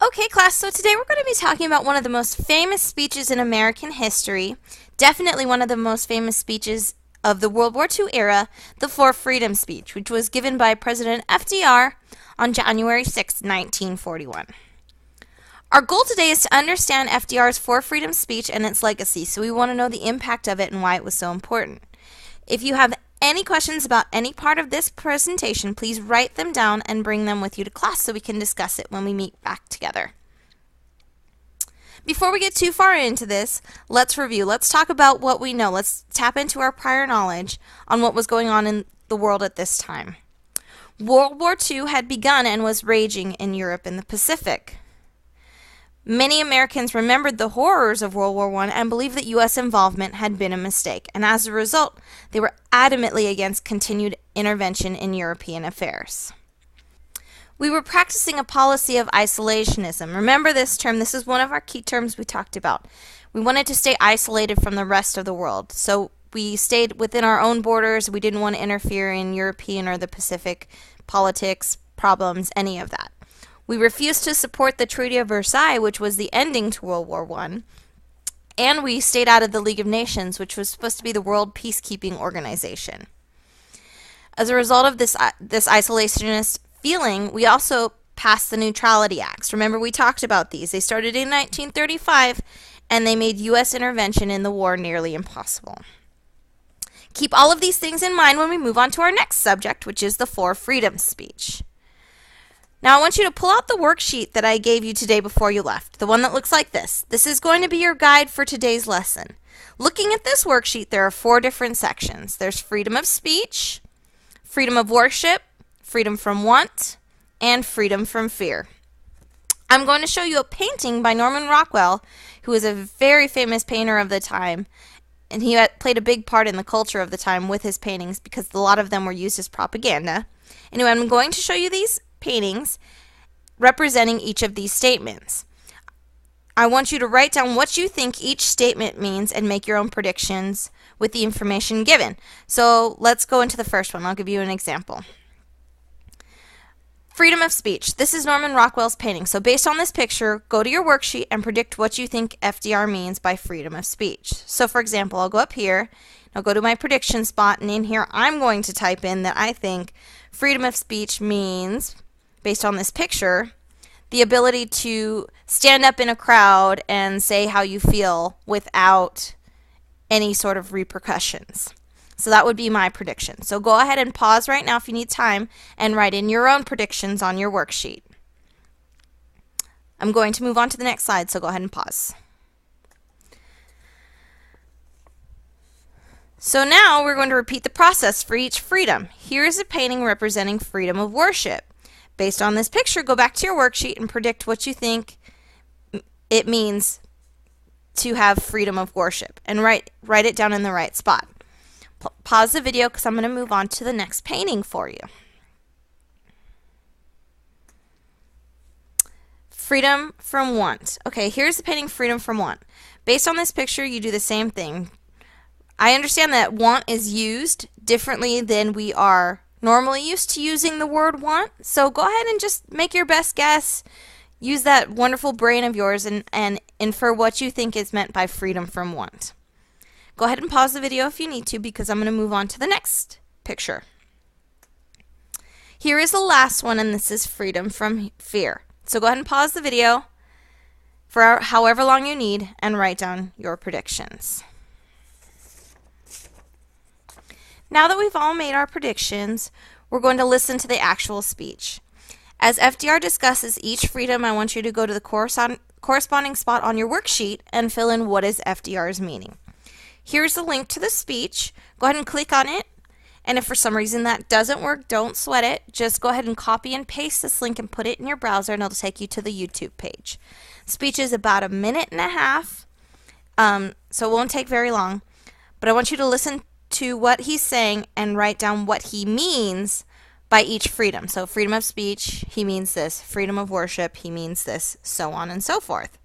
Okay, class, so today we're going to be talking about one of the most famous speeches in American history, definitely one of the most famous speeches of the World War II era, the For Freedom speech, which was given by President FDR on January 6, 1941. Our goal today is to understand FDR's For Freedom speech and its legacy, so we want to know the impact of it and why it was so important. If you have any questions about any part of this presentation, please write them down and bring them with you to class so we can discuss it when we meet back together. Before we get too far into this, let's review. Let's talk about what we know. Let's tap into our prior knowledge on what was going on in the world at this time. World War II had begun and was raging in Europe and the Pacific. Many Americans remembered the horrors of World War I and believed that U.S. involvement had been a mistake, and as a result, they were adamantly against continued intervention in European affairs. We were practicing a policy of isolationism. Remember this term. This is one of our key terms we talked about. We wanted to stay isolated from the rest of the world, so we stayed within our own borders. We didn't want to interfere in European or the Pacific politics, problems, any of that. We refused to support the Treaty of Versailles, which was the ending to World War I, and we stayed out of the League of Nations, which was supposed to be the world peacekeeping organization. As a result of this isolationist feeling, we also passed the Neutrality Acts. Remember, we talked about these. They started in 1935, and they made U.S. intervention in the war nearly impossible. Keep all of these things in mind when we move on to our next subject, which is the For Freedom speech. Now I want you to pull out the worksheet that I gave you today before you left, the one that looks like this. This is going to be your guide for today's lesson. Looking at this worksheet, there are 4 different sections. There's freedom of speech, freedom of worship, freedom from want, and freedom from fear. I'm going to show you a painting by Norman Rockwell, who was a very famous painter of the time, and he played a big part in the culture of the time with his paintings because a lot of them were used as propaganda. Anyway, I'm going to show you these paintings representing each of these statements. I want you to write down what you think each statement means and make your own predictions with the information given. So let's go into the first one. I'll give you an example. Freedom of speech. This is Norman Rockwell's painting. So based on this picture, go to your worksheet and predict what you think FDR means by freedom of speech. So for example, I'll go up here, I'll go to my prediction spot, and in here I'm going to type in that I think freedom of speech means, based on this picture, the ability to stand up in a crowd and say how you feel without any sort of repercussions. So that would be my prediction. So go ahead and pause right now if you need time and write in your own predictions on your worksheet. I'm going to move on to the next slide, so go ahead and pause. So now we're going to repeat the process for each freedom. Here is a painting representing freedom of worship. Based on this picture, go back to your worksheet and predict what you think it means to have freedom of worship, and write it down in the right spot. Pause the video because I'm going to move on to the next painting for you. Freedom from want. Okay, here's the painting Freedom from Want. Based on this picture, you do the same thing. I understand that want is used differently than we are normally used to using the word want, so go ahead and just make your best guess. Use that wonderful brain of yours and infer what you think is meant by freedom from want. Go ahead and pause the video if you need to, because I'm going to move on to the next picture. Here is the last one, and this is freedom from fear. So go ahead and pause the video for however long you need and write down your predictions. Now that we've all made our predictions, we're going to listen to the actual speech. As FDR discusses each freedom, I want you to go to the corresponding spot on your worksheet and fill in what is FDR's meaning. Here's the link to the speech. Go ahead and click on it, and if for some reason that doesn't work, don't sweat it. Just go ahead and copy and paste this link and put it in your browser, and it'll take you to the YouTube page. Speech is about 1.5 minutes, so it won't take very long, but I want you to listen to what he's saying and write down what he means by each freedom. So freedom of speech, he means this. Freedom of worship, he means this, so on and so forth.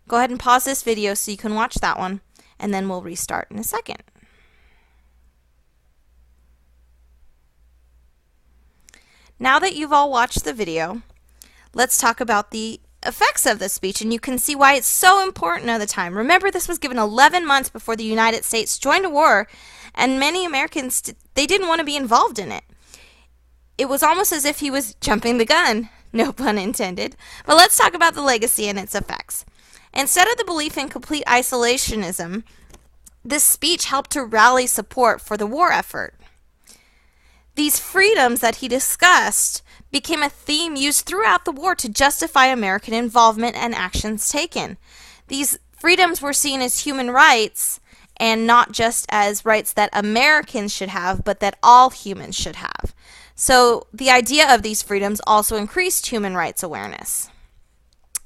Go ahead and pause this video so you can watch that one, and then we'll restart in a second. Now that you've all watched the video, let's talk about the effects of the speech, and you can see why it's so important at the time. Remember, this was given 11 months before the United States joined a war, and many Americans, they didn't want to be involved in it. It was almost as if he was jumping the gun, no pun intended. But let's talk about the legacy and its effects. Instead of the belief in complete isolationism, this speech helped to rally support for the war effort. These freedoms that he discussed became a theme used throughout the war to justify American involvement and actions taken. These freedoms were seen as human rights and not just as rights that Americans should have, but that all humans should have. So the idea of these freedoms also increased human rights awareness.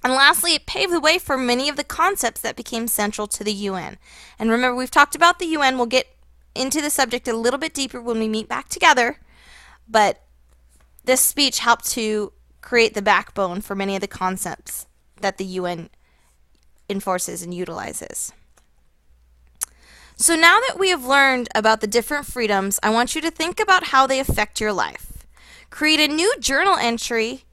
And lastly, it paved the way for many of the concepts that became central to the UN. And remember, we've talked about the UN. We'll get into the subject a little bit deeper when we meet back together. But this speech helped to create the backbone for many of the concepts that the UN enforces and utilizes. So now that we have learned about the different freedoms, I want you to think about how they affect your life. Create a new journal entry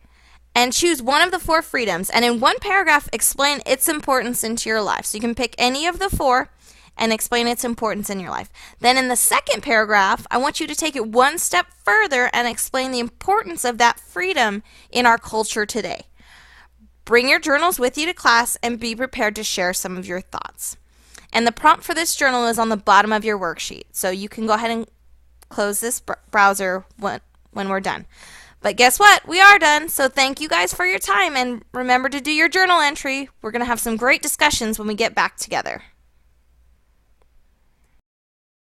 and choose one of the 4 freedoms, and in one paragraph explain its importance into your life. So you can pick any of the 4 and explain its importance in your life. Then in the second paragraph, I want you to take it one step further and explain the importance of that freedom in our culture today. Bring your journals with you to class and be prepared to share some of your thoughts. And the prompt for this journal is on the bottom of your worksheet. So you can go ahead and close this browser when we're done. But guess what? We are done. So thank you guys for your time. And remember to do your journal entry. We're going to have some great discussions when we get back together.